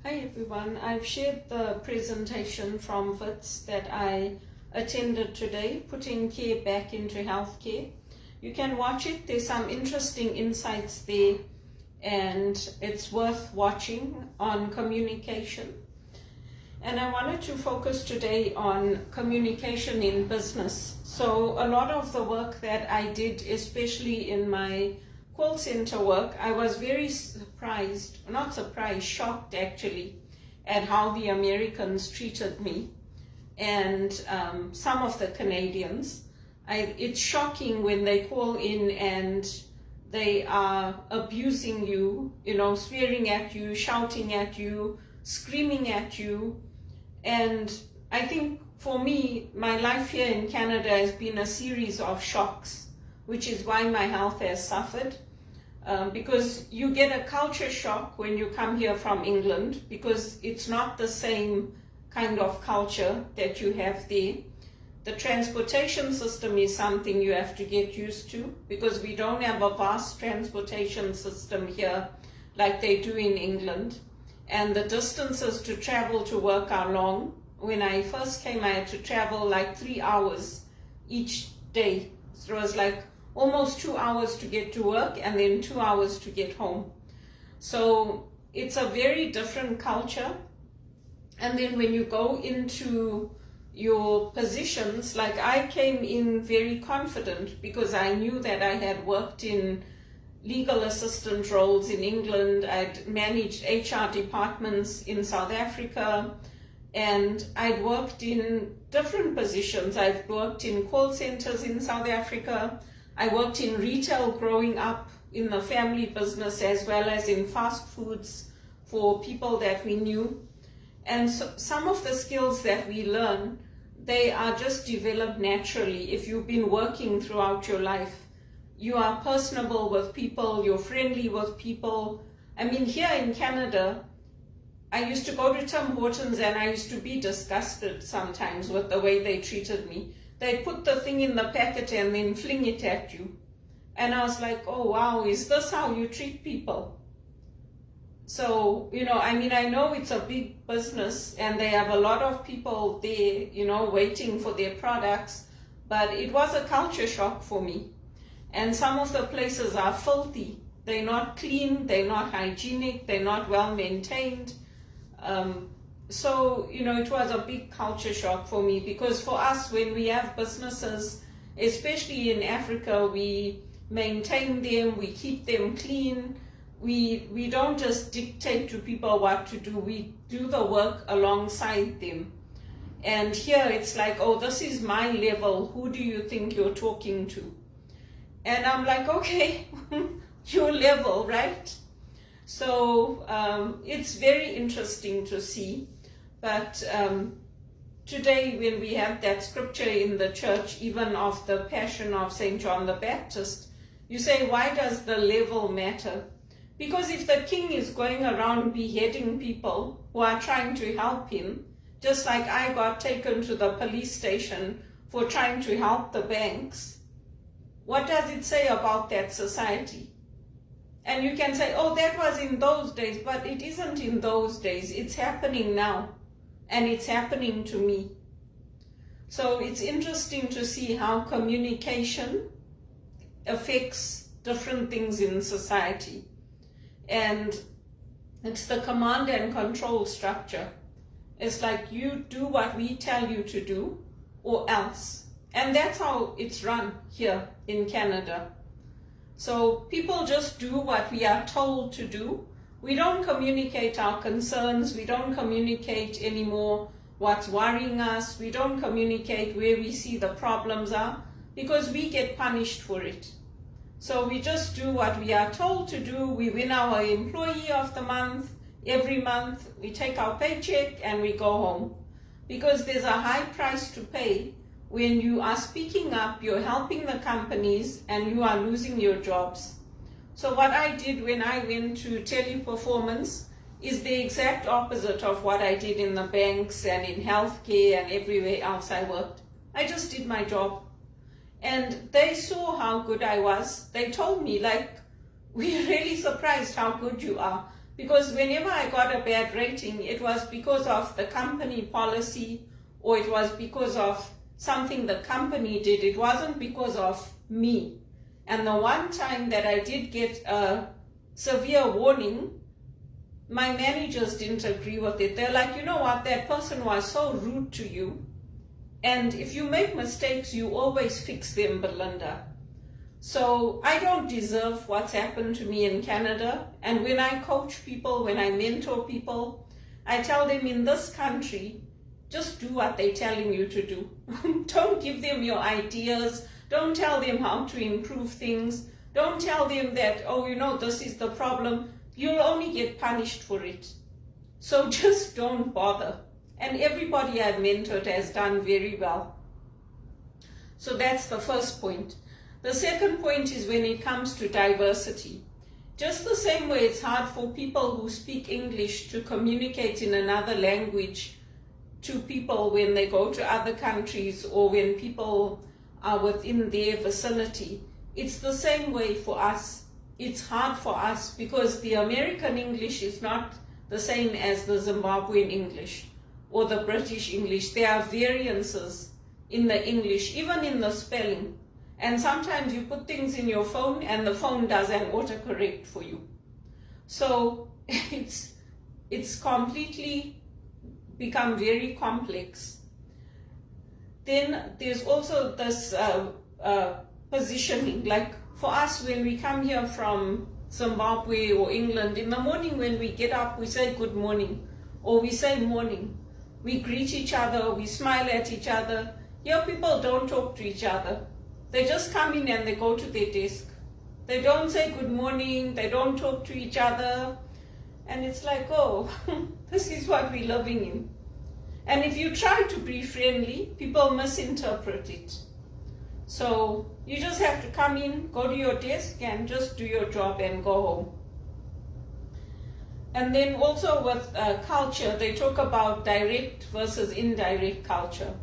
Hi everyone, I've shared the presentation from WITS that I attended today, putting care back into healthcare. You can watch it, there's some interesting insights there and it's worth watching on communication. And I wanted to focus today on communication in business. So a lot of the work that I did, especially in my call center work, I was very shocked actually, at how the Americans treated me and some of the Canadians. It's shocking when they call in and they are abusing you, swearing at you, shouting at you, screaming at you. And I think for me, my life here in Canada has been a series of shocks, which is why my health has suffered. Because you get a culture shock when you come here from England, because it's not the same kind of culture that you have there. The transportation system is something you have to get used to, because we don't have a vast transportation system here like they do in England. And the distances to travel to work are long. When I first came, I had to travel like 3 hours each day. So it was like almost 2 hours to get to work and then 2 hours to get home. So it's a very different culture. And then when you go into your positions, like I came in very confident because I knew that I had worked in legal assistant roles in England. I'd managed HR departments in South Africa, and I'd worked in different positions. I've worked in call centers in South Africa. I worked in retail growing up in the family business, as well as in fast foods for people that we knew. And so some of the skills that we learn, they are just developed naturally if you've been working throughout your life. You are personable with people, you're friendly with people. I mean, here in Canada, I used to go to Tim Hortons and I used to be disgusted sometimes with the way they treated me. They put the thing in the packet and then fling it at you. And I was like, oh wow, is this how you treat people? So, I know it's a big business and they have a lot of people there, waiting for their products, but it was a culture shock for me. And some of the places are filthy. They're not clean, they're not hygienic, they're not well maintained. So, it was a big culture shock for me, because for us, when we have businesses, especially in Africa, we maintain them, we keep them clean. We don't just dictate to people what to do, we do the work alongside them. And here it's like, oh, this is my level, who do you think you're talking to? And I'm like, okay, your level, right? So it's very interesting to see. But today, when we have that scripture in the church, even of the Passion of St. John the Baptist, you say, why does the level matter? Because if the king is going around beheading people who are trying to help him, just like I got taken to the police station for trying to help the banks, what does it say about that society? And you can say, oh, that was in those days, but it isn't in those days. It's happening now, and it's happening to me. So it's interesting to see how communication affects different things in society. And it's the command and control structure. It's like, you do what we tell you to do or else. And that's how it's run here in Canada. So people just do what we are told to do. We don't communicate our concerns. We don't communicate anymore what's worrying us. We don't communicate where we see the problems are, because we get punished for it. So we just do what we are told to do. We win our employee of the month. Every month we take our paycheck and we go home. Because there's a high price to pay when you are speaking up, you're helping the companies, and you are losing your jobs. So what I did when I went to Teleperformance is the exact opposite of what I did in the banks and in healthcare and everywhere else I worked. I just did my job. And they saw how good I was. They told me, like, we're really surprised how good you are. Because whenever I got a bad rating, it was because of the company policy, or it was because of something the company did. It wasn't because of me. And the one time that I did get a severe warning, my managers didn't agree with it. They're like, you know what, that person was so rude to you. And if you make mistakes, you always fix them, Belinda. So I don't deserve what's happened to me in Canada. And when I coach people, when I mentor people, I tell them in this country, just do what they're telling you to do. Don't give them your ideas. Don't tell them how to improve things. Don't tell them that, oh, you know, this is the problem. You'll only get punished for it. So just don't bother. And everybody I've mentored has done very well. So that's the first point. The second point is when it comes to diversity. Just the same way it's hard for people who speak English to communicate in another language to people when they go to other countries or when people are within their vicinity. It's the same way for us. It's hard for us because the American English is not the same as the Zimbabwean English or the British English. There are variances in the English, even in the spelling. And sometimes you put things in your phone and the phone does an autocorrect for you. So it's completely become very complex. Then there's also this positioning. Like for us, when we come here from Zimbabwe or England, in the morning when we get up, we say good morning, or we say morning. We greet each other, we smile at each other. Here people don't talk to each other. They just come in and they go to their desk. They don't say good morning, they don't talk to each other. And it's like, oh, this is what we're living in. And if you try to be friendly, people misinterpret it. So you just have to come in, go to your desk and just do your job and go home. And then also with culture, they talk about direct versus indirect culture.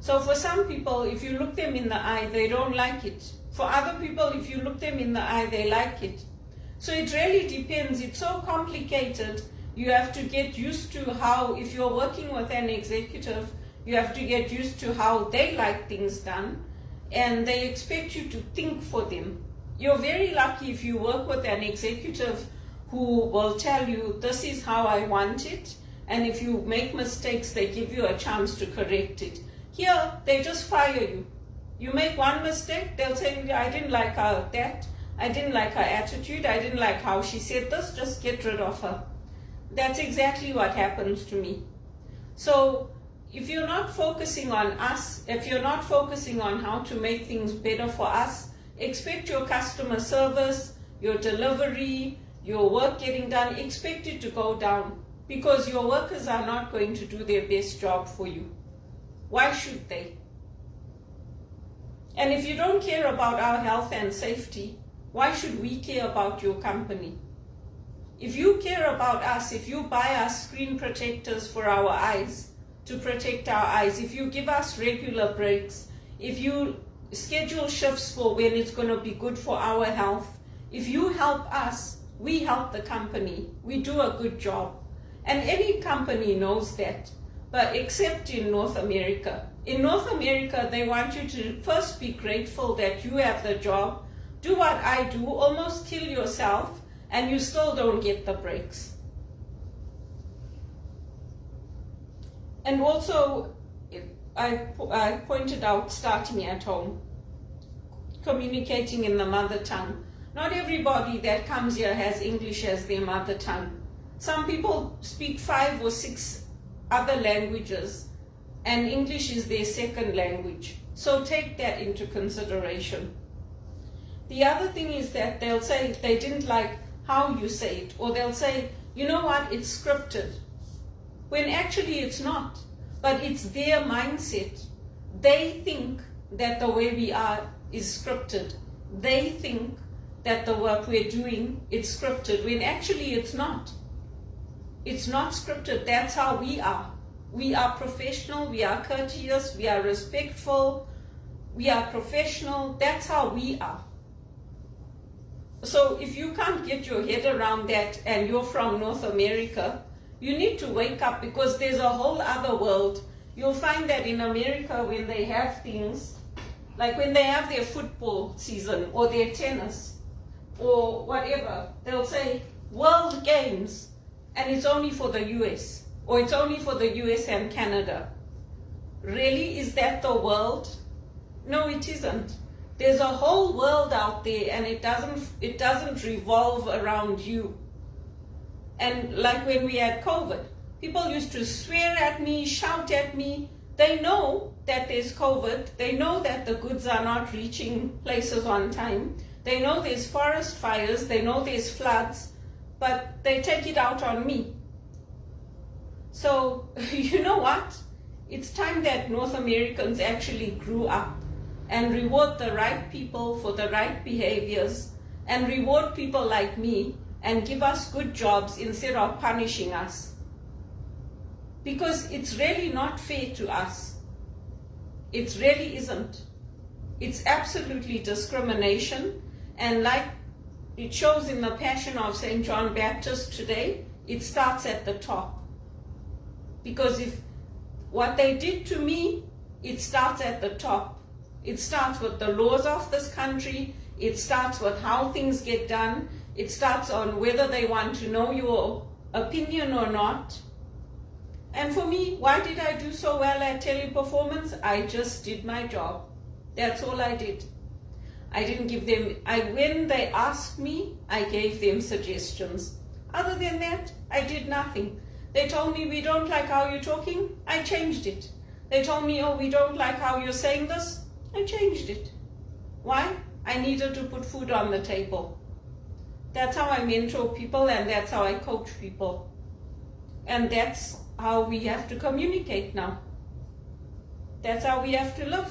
So for some people, if you look them in the eye, they don't like it. For other people, if you look them in the eye, they like it. So it really depends. It's so complicated. You have to get used to how, if you're working with an executive, you have to get used to how they like things done, and they expect you to think for them. You're very lucky if you work with an executive who will tell you, this is how I want it, and if you make mistakes, they give you a chance to correct it. Here, they just fire you. You make one mistake, they'll say, I didn't like her that, I didn't like her attitude, I didn't like how she said this, just get rid of her. That's exactly what happens to me. So if you're not focusing on us, if you're not focusing on how to make things better for us, expect your customer service, your delivery, your work getting done, expect it to go down because your workers are not going to do their best job for you. Why should they? And if you don't care about our health and safety, why should we care about your company? If you care about us, if you buy us screen protectors for our eyes, to protect our eyes, if you give us regular breaks, if you schedule shifts for when it's going to be good for our health, if you help us, we help the company. We do a good job. And any company knows that, but except in North America. In North America, they want you to first be grateful that you have the job, do what I do, almost kill yourself, and you still don't get the breaks. And also, I pointed out starting at home, communicating in the mother tongue. Not everybody that comes here has English as their mother tongue. Some people speak 5 or 6 other languages, and English is their second language. So take that into consideration. The other thing is that they'll say they didn't like how you say it, or they'll say, you know what, it's scripted. When actually it's not, but it's their mindset. They think that the way we are is scripted. They think that the work we're doing is scripted, when actually it's not. It's not scripted. That's how we are. We are professional, we are courteous, we are respectful, we are professional. That's how we are. So if you can't get your head around that and you're from North America, you need to wake up, because there's a whole other world. You'll find that in America, when they have things, like when they have their football season or their tennis or whatever, they'll say World Games, and it's only for the US, or it's only for the US and Canada. Really, is that the world? No, it isn't. There's a whole world out there, and it doesn't revolve around you. And like when we had COVID, people used to swear at me, shout at me. They know that there's COVID. They know that the goods are not reaching places on time. They know there's forest fires. They know there's floods, but they take it out on me. So, you know what? It's time that North Americans actually grew up and reward the right people for the right behaviors, and reward people like me and give us good jobs instead of punishing us. Because it's really not fair to us. It really isn't. It's absolutely discrimination, and like it shows in the Passion of St. John Baptist today, it starts at the top. Because if what they did to me, it starts at the top. It starts with the laws of this country. It starts with how things get done. It starts on whether they want to know your opinion or not. And for me, why did I do so well at Teleperformance? I just did my job. That's all I did. I didn't give them, when they asked me, I gave them suggestions. Other than that, I did nothing. They told me, we don't like how you're talking, I changed it. They told me, oh, we don't like how you're saying this, I changed it. Why? I needed to put food on the table. That's how I mentor people, and that's how I coach people. And that's how we have to communicate now. That's how we have to live.